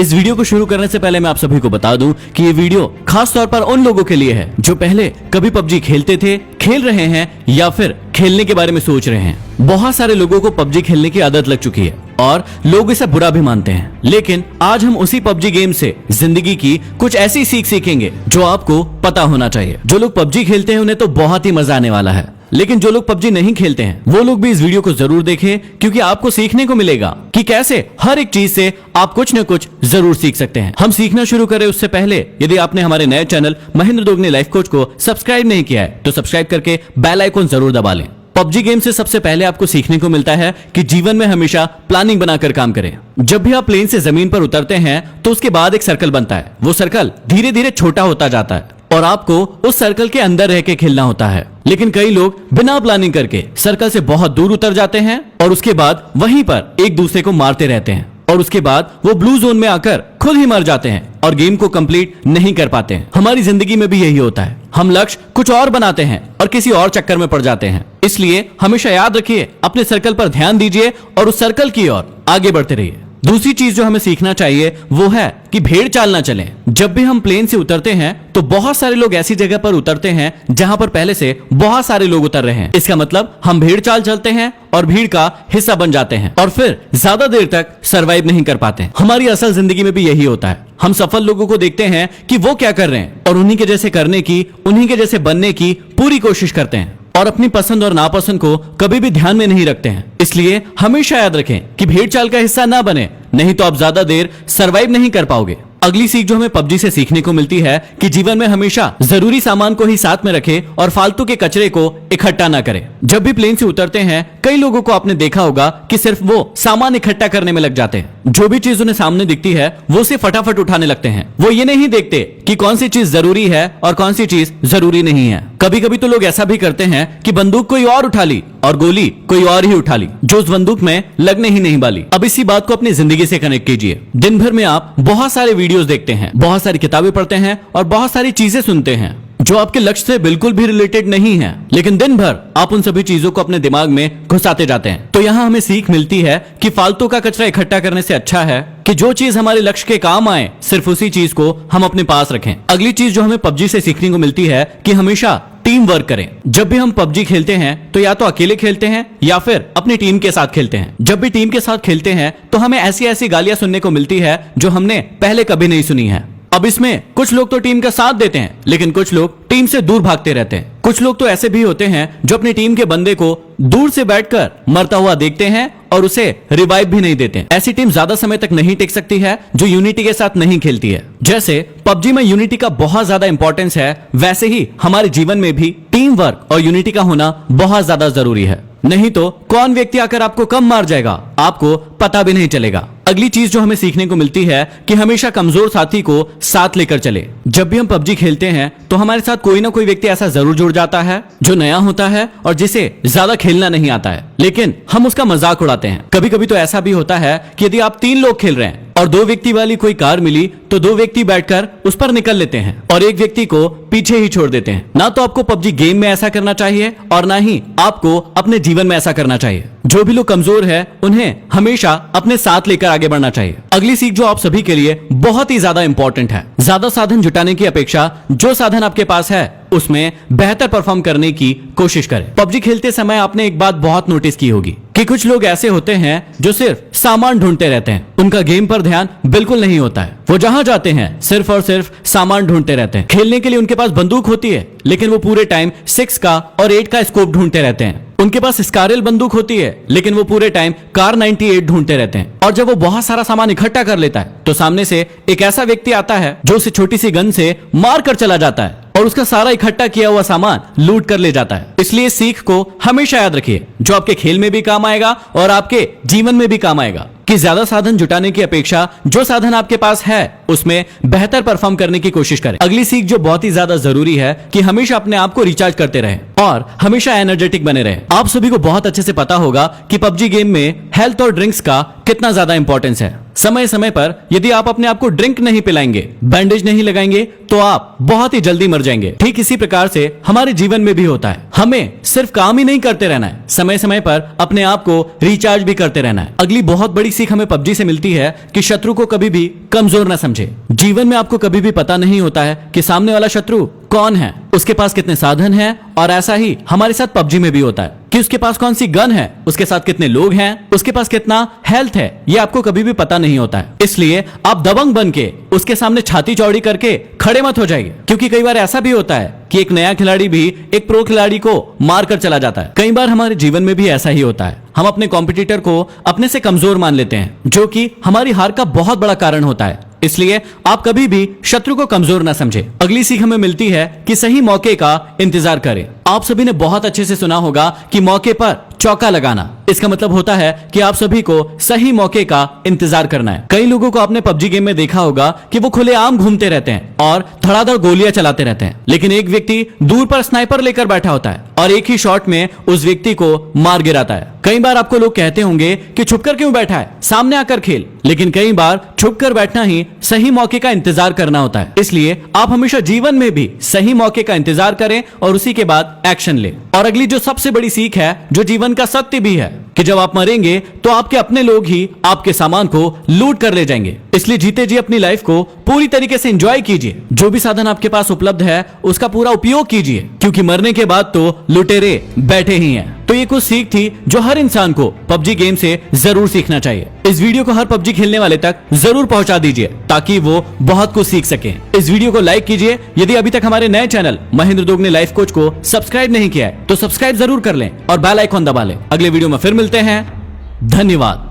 इस वीडियो को शुरू करने से पहले मैं आप सभी को बता दूं कि ये वीडियो खास तौर पर उन लोगों के लिए है जो पहले कभी पबजी खेलते थे, खेल रहे हैं या फिर खेलने के बारे में सोच रहे हैं। बहुत सारे लोगों को पबजी खेलने की आदत लग चुकी है और लोग इसे बुरा भी मानते हैं, लेकिन आज हम उसी पबजी गेम से जिंदगी की कुछ ऐसी सीख सीखेंगे जो आपको पता होना चाहिए। जो लोग पबजी खेलते हैं उन्हें तो बहुत ही मजा आने वाला है, लेकिन जो लोग पबजी नहीं खेलते हैं वो लोग भी इस वीडियो को जरूर देखें, क्योंकि आपको सीखने को मिलेगा कि कैसे हर एक चीज से आप कुछ न कुछ जरूर सीख सकते हैं। हम सीखना शुरू करें उससे पहले यदि आपने हमारे नए channel Mahendra Dogne life coach को सब्सक्राइब नहीं किया है तो सब्सक्राइब करके बेल आइकन जरूर दबा लें। पबजी गेम से सबसे पहले आपको सीखने को मिलता है कि जीवन में हमेशा प्लानिंग बनाकर काम करें। जब भी आप प्लेन से जमीन पर उतरते हैं तो उसके बाद एक सर्कल बनता है। वो सर्कल धीरे धीरे छोटा होता जाता है और आपको उस सर्कल के अंदर रह के खेलना होता है, लेकिन कई लोग बिना प्लानिंग करके सर्कल से बहुत दूर उतर जाते हैं और उसके बाद वहीं पर एक दूसरे को मारते रहते हैं और उसके बाद वो ब्लू जोन में आकर खुद ही मर जाते हैं और गेम को कंप्लीट नहीं कर पाते हैं। हमारी जिंदगी में भी यही होता है, हम लक्ष्य कुछ और बनाते हैं और किसी और चक्कर में पड़ जाते हैं। इसलिए हमेशा याद रखिए, अपने सर्कल पर ध्यान दीजिए और उस सर्कल की ओर आगे बढ़ते रहिए। दूसरी चीज जो हमें सीखना चाहिए वो है कि भेड़ चाल ना चलें। जब भी हम प्लेन से उतरते हैं तो बहुत सारे लोग ऐसी जगह पर उतरते हैं जहां पर पहले से बहुत सारे लोग उतर रहे हैं। इसका मतलब हम भेड़ चाल चलते हैं और भीड़ का हिस्सा बन जाते हैं और फिर ज्यादा देर तक सरवाइव नहीं कर पाते। हमारी असल जिंदगी में भी यही होता है। हम सफल लोगों को देखते हैं कि वो क्या कर रहे हैं और उन्हीं के जैसे करने की, उन्हीं के जैसे बनने की पूरी कोशिश करते हैं और अपनी पसंद और नापसंद को कभी भी ध्यान में नहीं रखते हैं। इसलिए हमेशा याद रखें कि भेड़ चाल का हिस्सा ना बने, नहीं तो आप ज्यादा देर सरवाइव नहीं कर पाओगे। अगली सीख जो हमें पबजी से सीखने को मिलती है कि जीवन में हमेशा जरूरी सामान को ही साथ में रखें और फालतू के कचरे को इकट्ठा ना करें। जब भी प्लेन से उतरते हैं कई लोगों को आपने देखा होगा कि सिर्फ वो सामान इकट्ठा करने में लग जाते हैं। जो भी चीज उन्हें सामने दिखती है वो उसे फटाफट उठाने लगते हैं। वो ये नहीं देखते कि कौन सी चीज जरूरी है और कौन सी चीज जरूरी नहीं है। कभी कभी तो लोग ऐसा भी करते हैं कि बंदूक कोई और उठा ली और गोली कोई और ही उठा ली जो उस बंदूक में लगने ही नहीं वाली। अब इसी बात को अपनी जिंदगी से कनेक्ट कीजिए। दिन भर में आप बहुत सारे वीडियोस देखते हैं, बहुत सारी किताबें पढ़ते हैं और बहुत सारी चीजें सुनते हैं जो आपके लक्ष्य से बिल्कुल भी रिलेटेड नहीं है, लेकिन दिन भर आप उन सभी चीजों को अपने दिमाग में घुसाते जाते हैं। तो यहाँ हमें सीख मिलती है कि फालतू का कचरा इकट्ठा करने से अच्छा है कि जो चीज हमारे लक्ष्य के काम आए सिर्फ उसी चीज को हम अपने पास रखें। अगली चीज जो हमें पबजी से सीखने को मिलती है कि हमेशा टीम वर्क करें। जब भी हम पबजी खेलते हैं तो या तो अकेले खेलते हैं या फिर अपनी टीम के साथ खेलते हैं। जब भी टीम के साथ खेलते हैं तो हमें ऐसी ऐसी गालियां सुनने को मिलती है जो हमने पहले कभी नहीं सुनी है। अब इसमें कुछ लोग तो टीम का साथ देते हैं, लेकिन कुछ लोग टीम से दूर भागते रहते हैं। कुछ लोग तो ऐसे भी होते हैं जो अपनी टीम के बंदे को दूर से बैठकर मरता हुआ देखते हैं और उसे रिवाइव भी नहीं देते। ऐसी टीम ज्यादा समय तक नहीं टिक सकती है जो यूनिटी के साथ नहीं खेलती है। जैसे पबजी में यूनिटी का बहुत ज्यादा इंपॉर्टेंस है, वैसे ही हमारे जीवन में भी टीम वर्क और यूनिटी का होना बहुत ज्यादा जरूरी है। नहीं तो कौन व्यक्ति आकर आपको कम मार जाएगा आपको पता भी नहीं चलेगा। अगली चीज जो हमें सीखने को मिलती है कि हमेशा कमजोर साथी को साथ लेकर चले। जब भी हम पबजी खेलते हैं तो हमारे साथ कोई ना कोई व्यक्ति ऐसा जरूर जुड़ जाता है जो नया होता है और जिसे ज्यादा खेलना नहीं आता है, लेकिन हम उसका मजाक उड़ाते हैं। कभी कभी तो ऐसा भी होता है कि यदि आप 3 लोग खेल रहे हैं और 2 व्यक्ति वाली कोई कार मिली तो 2 व्यक्ति बैठकर उस पर निकल लेते हैं और एक व्यक्ति को पीछे ही छोड़ देते हैं। ना तो आपको पबजी गेम में ऐसा करना चाहिए और ना ही आपको अपने जीवन में ऐसा करना चाहिए। जो भी लोग कमजोर है उन्हें हमेशा अपने साथ लेकर आगे बढ़ना चाहिए। अगली सीख जो आप सभी के लिए बहुत ही ज्यादा इंपॉर्टेंट है, ज्यादा साधन जुटाने की अपेक्षा जो साधन आपके पास है उसमें बेहतर परफॉर्म करने की कोशिश करें। पबजी खेलते समय आपने एक बात बहुत नोटिस की होगी कि कुछ लोग ऐसे होते हैं जो सिर्फ सामान ढूंढते रहते हैं। उनका गेम पर ध्यान बिल्कुल नहीं होता है। वो जहां जाते हैं सिर्फ और सिर्फ सामान ढूंढते रहते हैं। खेलने के लिए उनके पास बंदूक होती है, लेकिन वो पूरे टाइम 6 का और 8 का स्कोप ढूंढते रहते हैं। उनके पास स्कारल बंदूक होती है, लेकिन वो पूरे टाइम कार 98 ढूंढते रहते हैं। और जब वो बहुत सारा सामान इकट्ठा कर लेता है तो सामने से एक ऐसा व्यक्ति आता है जो उसे छोटी सी गन से मार कर चला जाता है और उसका सारा इकट्ठा किया हुआ सामान लूट कर ले जाता है। इसलिए इस सीख को हमेशा याद रखिए, जो आपके खेल में भी काम आएगा और आपके जीवन में भी काम आएगा, कि ज्यादा साधन जुटाने की अपेक्षा जो साधन आपके पास है उसमें बेहतर परफॉर्म करने की कोशिश करें। अगली सीख जो बहुत ही ज्यादा जरूरी है कि हमेशा अपने आप को रिचार्ज करते रहें और हमेशा एनर्जेटिक बने रहें। आप सभी को बहुत अच्छे से पता होगा कि पबजी गेम में हेल्थ और ड्रिंक्स का कितना ज्यादा इंपॉर्टेंस है। समय समय पर यदि आप अपने आप को ड्रिंक नहीं पिलाएंगे, बैंडेज नहीं लगाएंगे तो आप बहुत ही जल्दी मर जाएंगे। ठीक इसी प्रकार से हमारे जीवन में भी होता है। हमें सिर्फ काम ही नहीं करते रहना है, समय समय पर अपने आप को रिचार्ज भी करते रहना है। अगली बहुत बड़ी सीख हमें पबजी से मिलती है कि शत्रु को कभी भी कमजोर ना समझे। जीवन में आपको कभी भी पता नहीं होता है कि सामने वाला शत्रु कौन है, उसके पास कितने साधन हैं, और ऐसा ही हमारे साथ पबजी में भी होता है कि उसके पास कौन सी गन है, उसके साथ कितने लोग हैं, उसके पास कितना हेल्थ है, ये आपको कभी भी पता नहीं होता है। इसलिए आप दबंग बन के उसके सामने छाती चौड़ी करके खड़े मत हो जाइए, क्योंकि कई बार ऐसा भी होता है कि एक नया खिलाड़ी भी एक प्रो खिलाड़ी को मार कर चला जाता है। कई बार हमारे जीवन में भी ऐसा ही होता है, हम अपने कॉम्पिटिटर को अपने से कमजोर मान लेते हैं, जो कि हमारी हार का बहुत बड़ा कारण होता है। इसलिए आप कभी भी शत्रु को कमजोर ना समझे। अगली सीख हमें मिलती है कि सही मौके का इंतजार करें। आप सभी ने बहुत अच्छे से सुना होगा कि मौके पर चौका लगाना, इसका मतलब होता है कि आप सभी को सही मौके का इंतजार करना है। कई लोगों को आपने पबजी गेम में देखा होगा कि वो खुलेआम घूमते रहते हैं और धड़ाधड़ गोलियां चलाते रहते हैं, लेकिन एक व्यक्ति दूर पर स्नाइपर लेकर बैठा होता है और एक ही शॉट में उस व्यक्ति को मार गिराता है। कई बार आपको लोग कहते होंगे कि छुपकर क्यों बैठा है, सामने आकर खेल, लेकिन कई बार छुपकर बैठना ही सही मौके का इंतजार करना होता है। इसलिए आप हमेशा जीवन में भी सही मौके का इंतजार करें और उसी के बाद एक्शन लें। और अगली जो सबसे बड़ी सीख है, जो जीवन का सत्य भी है, कि जब आप मरेंगे तो आपके अपने लोग ही आपके सामान को लूट कर ले जाएंगे। इसलिए जीते जी अपनी लाइफ को पूरी तरीके से एंजॉय कीजिए। जो भी साधन आपके पास उपलब्ध है उसका पूरा उपयोग कीजिए, क्योंकि मरने के बाद तो लुटेरे बैठे ही हैं। तो ये कुछ सीख थी जो हर इंसान को पबजी गेम से जरूर सीखना चाहिए। इस वीडियो को हर पबजी खेलने वाले तक जरूर पहुंचा दीजिए ताकि वो बहुत कुछ सीख सके। इस वीडियो को लाइक कीजिए। यदि अभी तक हमारे नए channel Mahendra Dogne life coach को सब्सक्राइब नहीं किया है तो सब्सक्राइब जरूर कर लें और बेल आइकॉन दबा लें। अगले वीडियो में फिर मिलते हैं। धन्यवाद।